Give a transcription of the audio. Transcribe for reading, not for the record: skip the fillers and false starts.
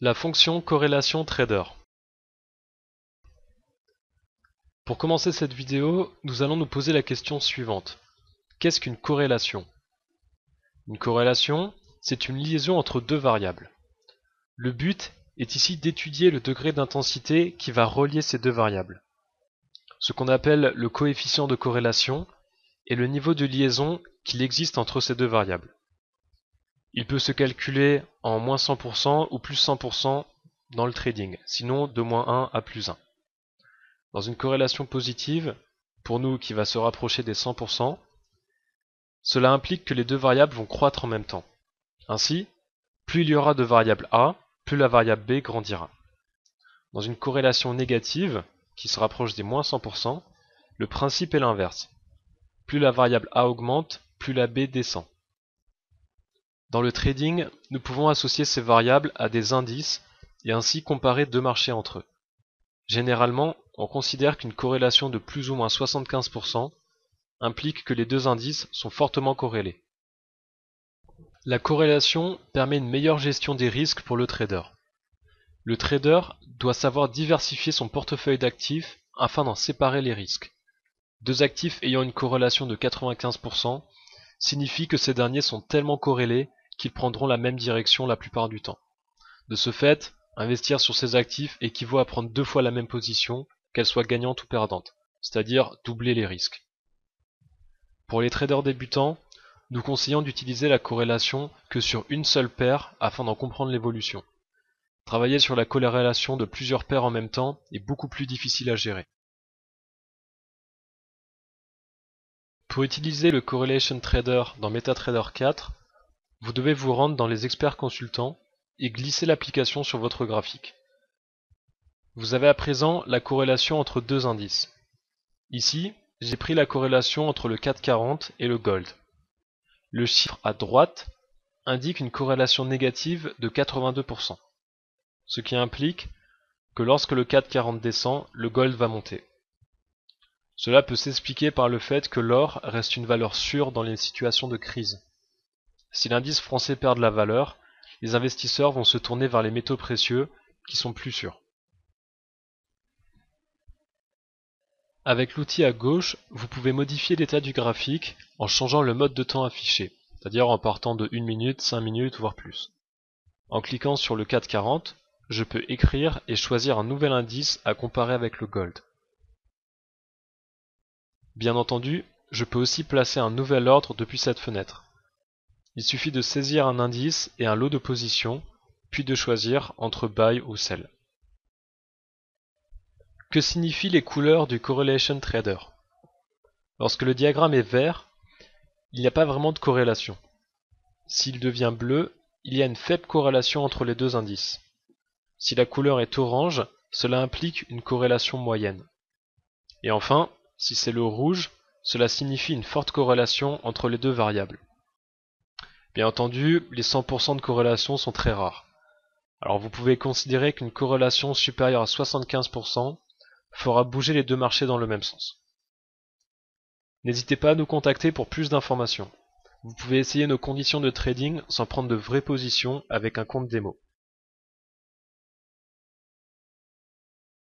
La fonction corrélation trader. Pour commencer cette vidéo, nous allons nous poser la question suivante. Qu'est-ce qu'une corrélation? Une corrélation, c'est une liaison entre deux variables. Le but est ici d'étudier le degré d'intensité qui va relier ces deux variables. Ce qu'on appelle le coefficient de corrélation est le niveau de liaison qu'il existe entre ces deux variables. Il peut se calculer en moins 100% ou plus 100% dans le trading, sinon de moins 1 à plus 1. Dans une corrélation positive, pour nous qui va se rapprocher des 100%, cela implique que les deux variables vont croître en même temps. Ainsi, plus il y aura de variable A, plus la variable B grandira. Dans une corrélation négative, qui se rapproche des moins 100%, le principe est l'inverse. Plus la variable A augmente, plus la B descend. Dans le trading, nous pouvons associer ces variables à des indices et ainsi comparer deux marchés entre eux. Généralement, on considère qu'une corrélation de plus ou moins 75% implique que les deux indices sont fortement corrélés. La corrélation permet une meilleure gestion des risques pour le trader. Le trader doit savoir diversifier son portefeuille d'actifs afin d'en séparer les risques. Deux actifs ayant une corrélation de 95% signifie que ces derniers sont tellement corrélés qu'ils prendront la même direction la plupart du temps. De ce fait, investir sur ces actifs équivaut à prendre deux fois la même position, qu'elle soit gagnante ou perdante, c'est-à-dire doubler les risques. Pour les traders débutants, nous conseillons d'utiliser la corrélation que sur une seule paire afin d'en comprendre l'évolution. Travailler sur la corrélation de plusieurs paires en même temps est beaucoup plus difficile à gérer. Pour utiliser le Correlation Trader dans MetaTrader 4, vous devez vous rendre dans les experts consultants et glisser l'application sur votre graphique. Vous avez à présent la corrélation entre deux indices. Ici, j'ai pris la corrélation entre le CAC 40 et le Gold. Le chiffre à droite indique une corrélation négative de 82%, ce qui implique que lorsque le CAC 40 descend, le Gold va monter. Cela peut s'expliquer par le fait que l'or reste une valeur sûre dans les situations de crise. Si l'indice français perd de la valeur, les investisseurs vont se tourner vers les métaux précieux qui sont plus sûrs. Avec l'outil à gauche, vous pouvez modifier l'état du graphique en changeant le mode de temps affiché, c'est-à-dire en partant de 1 minute, 5 minutes, voire plus. En cliquant sur le CAC 40, je peux écrire et choisir un nouvel indice à comparer avec le Gold. Bien entendu, je peux aussi placer un nouvel ordre depuis cette fenêtre. Il suffit de saisir un indice et un lot de positions, puis de choisir entre Buy ou Sell. Que signifient les couleurs du Correlation Trader? Lorsque le diagramme est vert, il n'y a pas vraiment de corrélation. S'il devient bleu, il y a une faible corrélation entre les deux indices. Si la couleur est orange, cela implique une corrélation moyenne. Et enfin, si c'est le rouge, cela signifie une forte corrélation entre les deux variables. Bien entendu, les 100% de corrélation sont très rares. Alors vous pouvez considérer qu'une corrélation supérieure à 75% fera bouger les deux marchés dans le même sens. N'hésitez pas à nous contacter pour plus d'informations. Vous pouvez essayer nos conditions de trading sans prendre de vraies positions avec un compte démo.